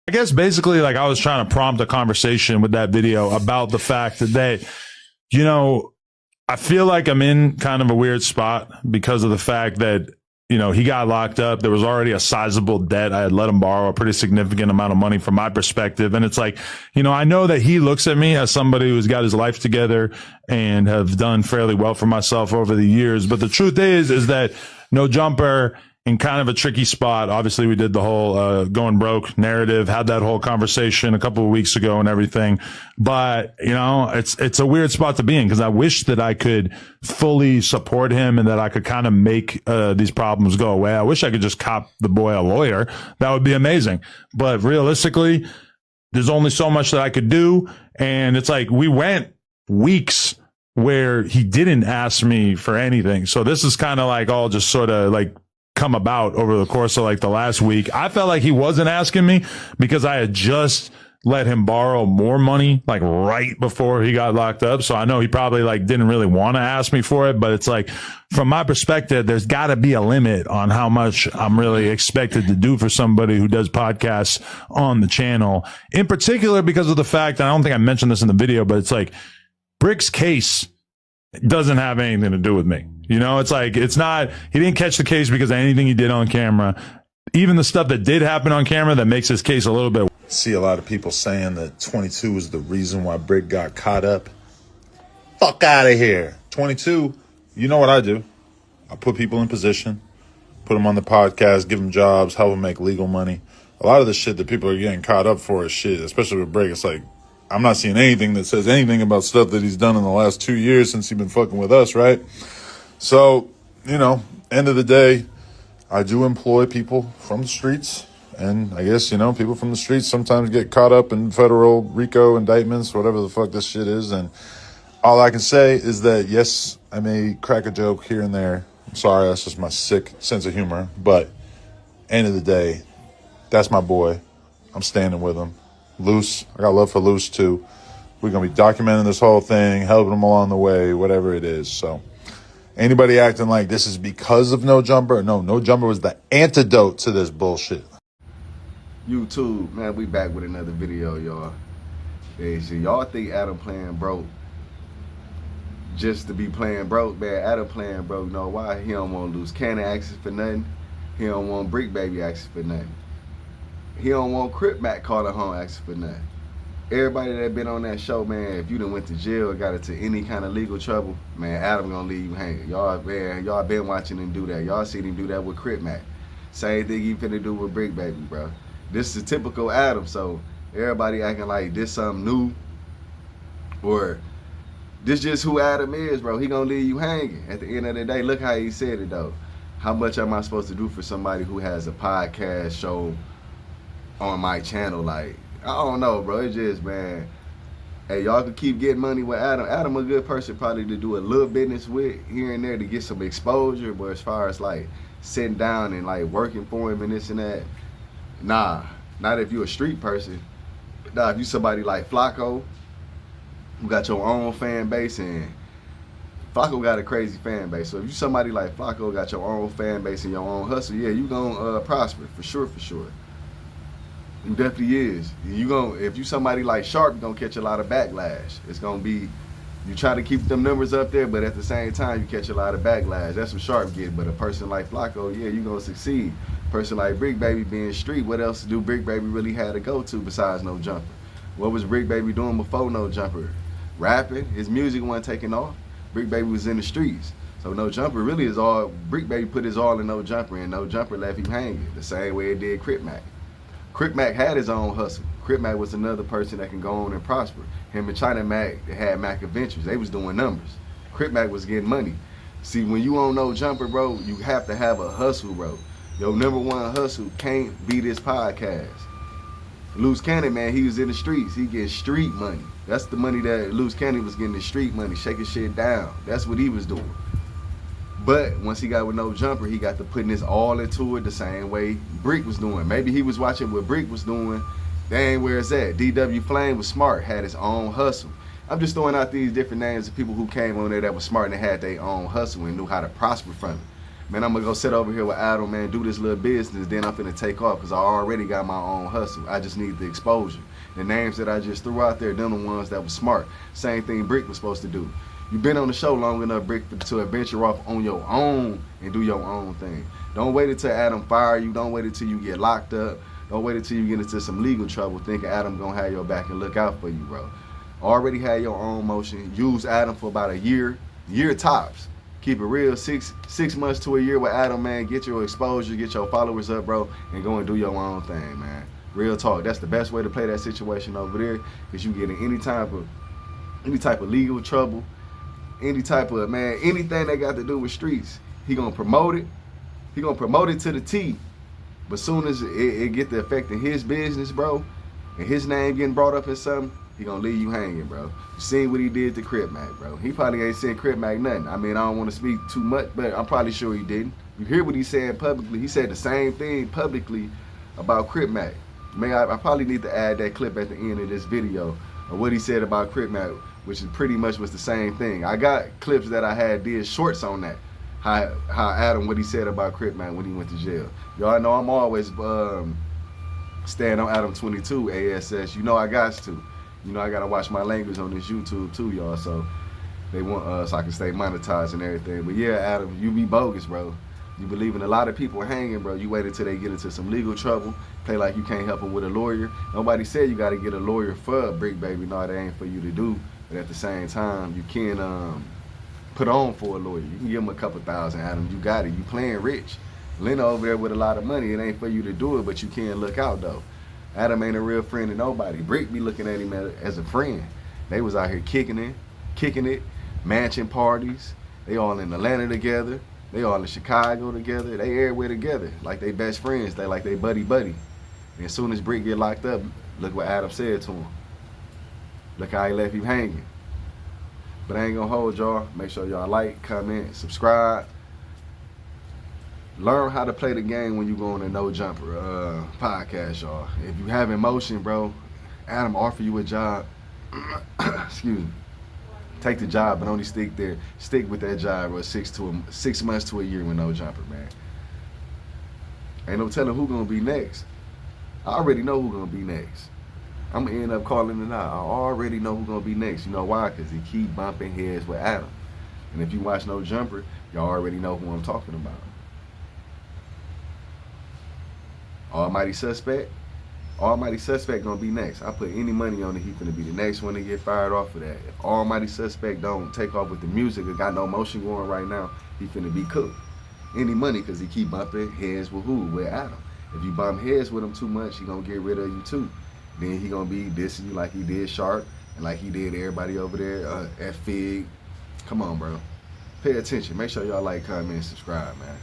I guess basically like I was trying to prompt a conversation with that video about the fact that, you know, I feel like I'm in kind of a weird spot because of the fact that, you know, he got locked up. There was already a sizable debt. I had let him borrow a pretty significant amount of money from my perspective. And it's like, you know, I know that he looks at me as somebody who's got his life together and have done fairly well for myself over the years. But the truth is that No Jumper in kind of a tricky spot. Obviously, we did the whole going broke narrative, had that whole conversation a couple of weeks ago and everything. But, you know, it's a weird spot to be in because I wish that I could fully support him and that I could kind of make these problems go away. I wish I could just cop the boy a lawyer. That would be amazing. But realistically, there's only so much that I could do. And it's like we went weeks where he didn't ask me for anything. So this is kind of like all just sort of like come about over the course of like the last week. I felt like he wasn't asking me because I had just let him borrow more money like right before he got locked up. So I know he probably like didn't really want to ask me for it, but it's like from my perspective, there's got to be a limit on how much I'm really expected to do for somebody who does podcasts on the channel, in particular because of the fact, and I don't think I mentioned this in the video, but it's like Brick's case doesn't have anything to do with me. You know, it's like, it's not, he didn't catch the case because of anything he did on camera. Even the stuff that did happen on camera that makes his case a little bit. See a lot of people saying that 22 is the reason why Bricc got caught up. Fuck out of here. 22, you know what I do. I put people in position, put them on the podcast, give them jobs, help them make legal money. A lot of the shit that people are getting caught up for is shit, especially with Bricc. It's like, I'm not seeing anything that says anything about stuff that he's done in the last 2 years since he's been fucking with us, right? So, you know, end of the day, I do employ people from the streets. And I guess, you know, people from the streets sometimes get caught up in federal RICO indictments, whatever the fuck this shit is. And all I can say is that, yes, I may crack a joke here and there. I'm sorry, that's just my sick sense of humor. But end of the day, that's my boy. I'm standing with him. Loose. I got love for Loose, too. We're going to be documenting this whole thing, helping him along the way, whatever it is. So anybody acting like this is because of No Jumper? No, No Jumper was the antidote to this bullshit. YouTube, man, we back with another video, y'all. Hey, so y'all think Adam playing broke just to be playing broke, man? Adam playing broke, you know why? He don't want Loose Cannon access for nothing. He don't want Bricc Baby access for nothing. He don't want Crip Mac calling home access for nothing. Everybody that been on that show, man, if you done went to jail or got into any kind of legal trouble, man, Adam gonna leave you hanging. Y'all, man, y'all been watching him do that. Y'all seen him do that with Crip Mac. Same thing he finna do with Bricc Baby, bro. This is typical Adam, so everybody acting like this something new or this just who Adam is, bro. He gonna leave you hanging. At the end of the day, look how he said it, though. How much am I supposed to do for somebody who has a podcast show on my channel? Like, I don't know, bro. It's just, man, hey, y'all can keep getting money with Adam. Adam a good person probably to do a little business with here and there to get some exposure, but as far as like sitting down and like working for him and this and that, nah, not if you're a street person. Nah, if you somebody like Flacco, you got your own fan base, and Flacco got a crazy fan base. So if you somebody like Flacco, got your own fan base and your own hustle, yeah, you gonna prosper for sure, for sure. You definitely is. You gonna, if you somebody like Sharp, you're gonna catch a lot of backlash. It's gonna be, you try to keep them numbers up there, but at the same time, you catch a lot of backlash. That's what Sharp get. But a person like Flacco, yeah, you gonna succeed. Person like Bricc Baby being street, what else do Bricc Baby really have to go to besides No Jumper? What was Bricc Baby doing before No Jumper? Rapping. His music wasn't taking off. Bricc Baby was in the streets. So No Jumper really is all, Bricc Baby put his all in No Jumper, and No Jumper left him hanging the same way it did Crip Mac. Crip Mac had his own hustle. Crip Mac was another person that can go on and prosper. Him and China Mac, they had Mac Adventures. They was doing numbers. Crip Mac was getting money. See, when you on No Jumper, bro, you have to have a hustle, bro. Your #1 hustle can't be this podcast. Loose Cannon, man, he was in the streets. He getting street money. That's the money that Loose Cannon was getting, the street money, shaking shit down. That's what he was doing. But once he got with No Jumper, he got to putting his all into it the same way Bricc was doing. Maybe he was watching what Bricc was doing. That ain't where it's at. DW Flame was smart, had his own hustle. I'm just throwing out these different names of people who came on there that was smart and had their own hustle and knew how to prosper from it. man, I'm gonna go sit over here with Adam, man, do this little business, then I'm finna take off because I already got my own hustle. I just need the exposure. The names that I just threw out there, them the ones that was smart. Same thing Bricc was supposed to do. You've been on the show long enough, Bricc, to venture off on your own and do your own thing. Don't wait until Adam fire you. Don't wait until you get locked up. Don't wait until you get into some legal trouble thinking Adam gonna have your back and look out for you, bro. Already had your own motion. Use Adam for about a year tops. Keep it real, six months to a year with Adam, man. Get your exposure, get your followers up, bro, and go and do your own thing, man. Real talk. That's the best way to play that situation over there, because you get in any type of legal trouble, any type of, man, anything that got to do with streets. He gonna promote it. He gonna promote it to the T. But soon as it get to affecting his business, bro, and his name getting brought up in something, he gonna leave you hanging, bro. You seen what he did to Crip Mac, bro. He probably ain't seen Crip Mac nothing. I mean, I don't want to speak too much, but I'm probably sure he didn't. You hear what he said publicly. He said the same thing publicly about Crip Mac. Man, I probably need to add that clip at the end of this video of what he said about Crip Mac, which is pretty much was the same thing. I got clips that I had did shorts on that. How Adam, what he said about Crip Mac when he went to jail. Y'all know I'm always staying on Adam 22 ASS. You know I got to. You know I gotta watch my language on this YouTube too, y'all. So they want so I can stay monetized and everything. But yeah, Adam, you be bogus, bro. You believe in a lot of people hanging, bro. You wait until they get into some legal trouble. Play like you can't help them with a lawyer. Nobody said you got to get a lawyer for a Bricc, baby. No, that ain't for you to do. But at the same time, you can put on for a lawyer. You can give them a couple thousand, Adam. You got it. You playing rich. Lena over there with a lot of money. It ain't for you to do it, but you can look out, though. Adam ain't a real friend to nobody. Bricc be looking at him as a friend. They was out here kicking it, mansion parties. They all in Atlanta together. They all in Chicago together. They everywhere together. Like they best friends. They like they buddy. And as soon as Bricc get locked up, look what Adam said to him. Look how he left him hanging. But I ain't gonna hold y'all. Make sure y'all like, comment, subscribe. Learn how to play the game when you go on a No Jumper podcast, y'all. If you have emotion, bro, Adam offer you a job. Excuse me. Take the job, but only stick there. Stick with that job, bro. 6 months to a year with No Jumper, man. Ain't no telling who gonna be next. I already know who gonna be next. I'm gonna end up calling it out. I already know who gonna be next. You know why? Because he keep bumping heads with Adam. And if you watch No Jumper, y'all already know who I'm talking about. Almighty Suspect gonna be next. I put any money on it, he finna be the next one to get fired off of that. If Almighty Suspect don't take off with the music or got no motion going right now, he finna be cooked. Any money, cause he keep bumping heads with who? With Adam. If you bump heads with him too much, he gonna get rid of you too. Then he gonna be dissing you like he did Shark and like he did everybody over there at Fig. Come on, bro. Pay attention. Make sure y'all like, comment, and subscribe, man.